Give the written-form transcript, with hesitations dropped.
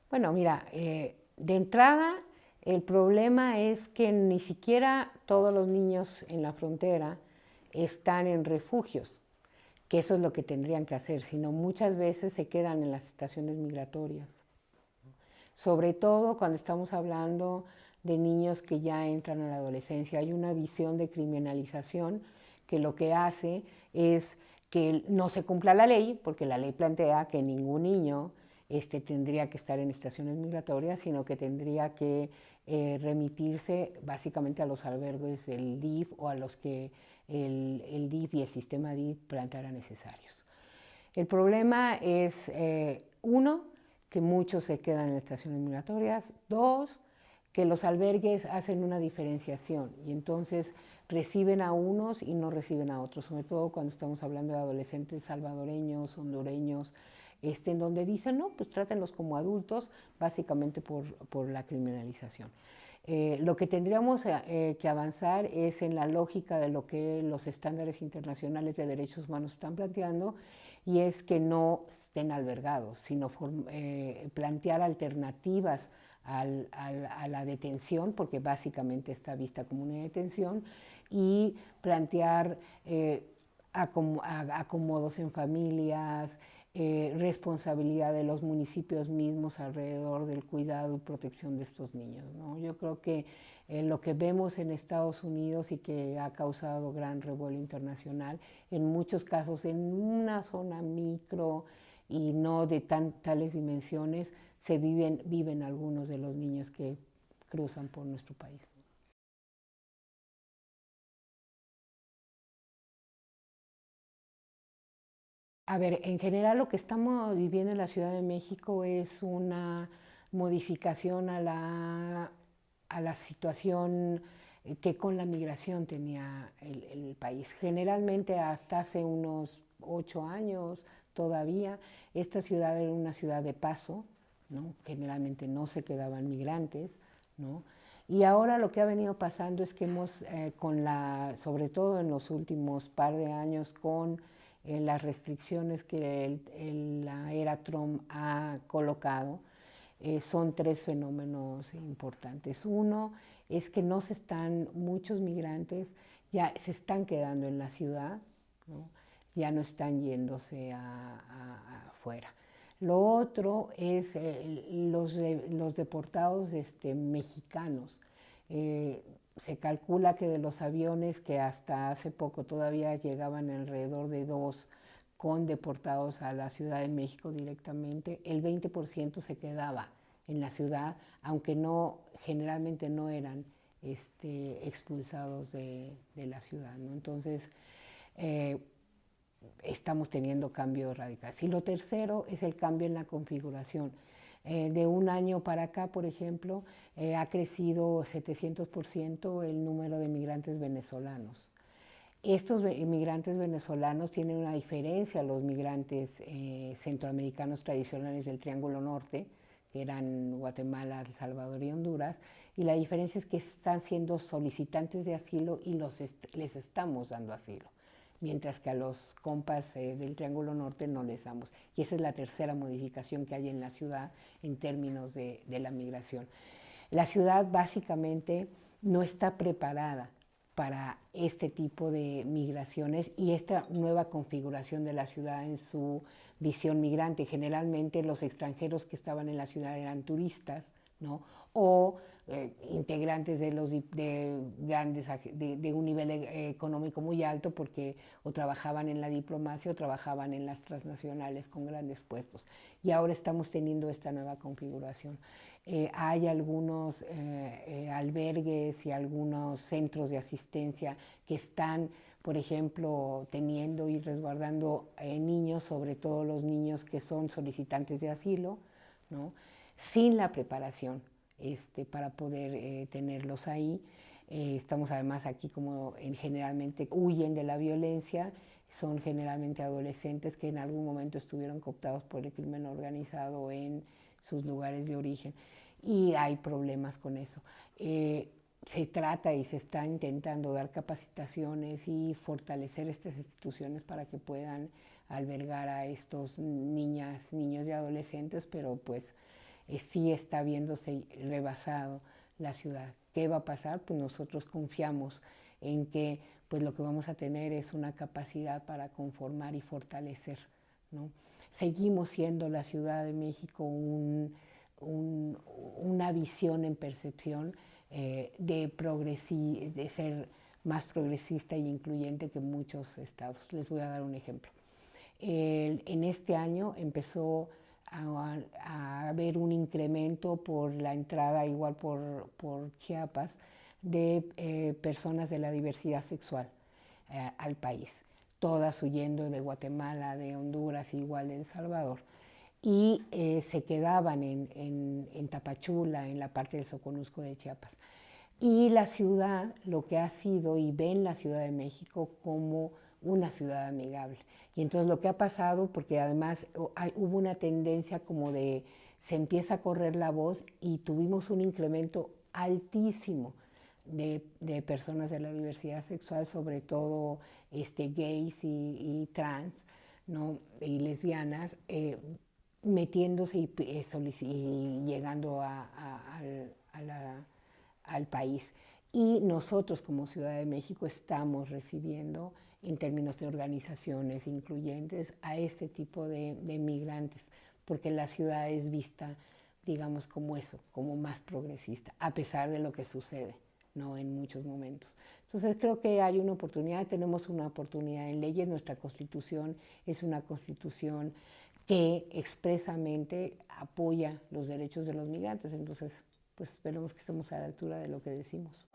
Bueno, mira, de entrada el problema es que ni siquiera todos los niños en la frontera están en refugios, que eso es lo que tendrían que hacer, sino muchas veces se quedan en las estaciones migratorias. Sobre todo cuando estamos hablando de niños que ya entran a la adolescencia. Hay una visión de criminalización que lo que hace es que no se cumpla la ley, porque la ley plantea que ningún niño tendría que estar en estaciones migratorias, sino que tendría que remitirse básicamente a los albergues del DIF o a los que el DIF y el sistema DIF planteara necesarios. El problema es, uno, que muchos se quedan en estaciones migratorias. Dos, que los albergues hacen una diferenciación y entonces reciben a unos y no reciben a otros, sobre todo cuando estamos hablando de adolescentes salvadoreños, hondureños, en donde dicen, no, pues trátenlos como adultos, básicamente por la criminalización. Lo que tendríamos que avanzar es en la lógica de lo que los estándares internacionales de derechos humanos están planteando, y es que no estén albergados, sino plantear alternativas a la detención, porque básicamente está vista como una detención, y plantear acomodos en familias, responsabilidad de los municipios mismos alrededor del cuidado y protección de estos niños, ¿no? Yo creo que lo que vemos en Estados Unidos y que ha causado gran revuelo internacional, en muchos casos en una zona micro y no de tales dimensiones, viven algunos de los niños que cruzan por nuestro país. A ver, en general lo que estamos viviendo en la Ciudad de México es una modificación a la situación que con la migración tenía el país. Generalmente hasta hace unos 8 años todavía, esta ciudad era una ciudad de paso, ¿no? Generalmente no se quedaban migrantes, ¿no? Y ahora lo que ha venido pasando es que hemos, sobre todo en los últimos par de años, con las restricciones que la era Trump ha colocado, son tres fenómenos importantes. Uno es que muchos migrantes ya se están quedando en la ciudad, ¿no? Ya no están yéndose afuera. Lo otro es los deportados mexicanos. Se calcula que de los aviones que hasta hace poco todavía llegaban alrededor de 2 con deportados a la Ciudad de México directamente, el 20% se quedaba en la ciudad, aunque generalmente no eran expulsados de la ciudad, ¿no? Entonces, eh, estamos teniendo cambios radicales. Y lo tercero es el cambio en la configuración. De un año para acá, por ejemplo, ha crecido 700% el número de migrantes venezolanos. Estos migrantes venezolanos tienen una diferencia a los migrantes centroamericanos tradicionales del Triángulo Norte, que eran Guatemala, El Salvador y Honduras, y la diferencia es que están siendo solicitantes de asilo y les estamos dando asilo, mientras que a los compas del Triángulo Norte no les damos. Y esa es la tercera modificación que hay en la ciudad en términos de la migración. La ciudad básicamente no está preparada para este tipo de migraciones y esta nueva configuración de la ciudad en su visión migrante. Generalmente los extranjeros que estaban en la ciudad eran turistas, ¿no? O integrantes de un nivel económico muy alto, porque o trabajaban en la diplomacia o trabajaban en las transnacionales con grandes puestos. Y ahora estamos teniendo esta nueva configuración. Hay algunos albergues y algunos centros de asistencia que están, por ejemplo, teniendo y resguardando niños, sobre todo los niños que son solicitantes de asilo, ¿no? Sin la preparación para poder tenerlos ahí. Estamos además aquí como generalmente huyen de la violencia, son generalmente adolescentes que en algún momento estuvieron cooptados por el crimen organizado en sus lugares de origen, y hay problemas con eso. Se trata y se está intentando dar capacitaciones y fortalecer estas instituciones para que puedan albergar a estos niños y adolescentes, pero pues sí está viéndose rebasado la ciudad. ¿Qué va a pasar? Pues nosotros confiamos en que pues lo que vamos a tener es una capacidad para conformar y fortalecer, ¿no? Seguimos siendo la Ciudad de México una visión en percepción de ser más progresista e incluyente que muchos estados. Les voy a dar un ejemplo. En este año empezó a haber un incremento por la entrada, igual por Chiapas, de personas de la diversidad sexual al país, todas huyendo de Guatemala, de Honduras, igual de El Salvador, y se quedaban en Tapachula, en la parte del Soconusco de Chiapas. Y la ciudad, lo que ha sido, y ven la Ciudad de México como una ciudad amigable. Y entonces lo que ha pasado, porque además hubo una tendencia como de, se empieza a correr la voz y tuvimos un incremento altísimo de personas de la diversidad sexual, sobre todo gays y trans, ¿no? Y lesbianas, metiéndose y llegando al país. Y nosotros como Ciudad de México estamos recibiendo, en términos de organizaciones incluyentes, a este tipo de migrantes, porque la ciudad es vista, digamos, como eso, como más progresista, a pesar de lo que sucede, ¿no? En muchos momentos. Entonces creo que hay una oportunidad, tenemos una oportunidad en leyes. Nuestra Constitución es una Constitución que expresamente apoya los derechos de los migrantes. Entonces, pues esperemos que estemos a la altura de lo que decimos.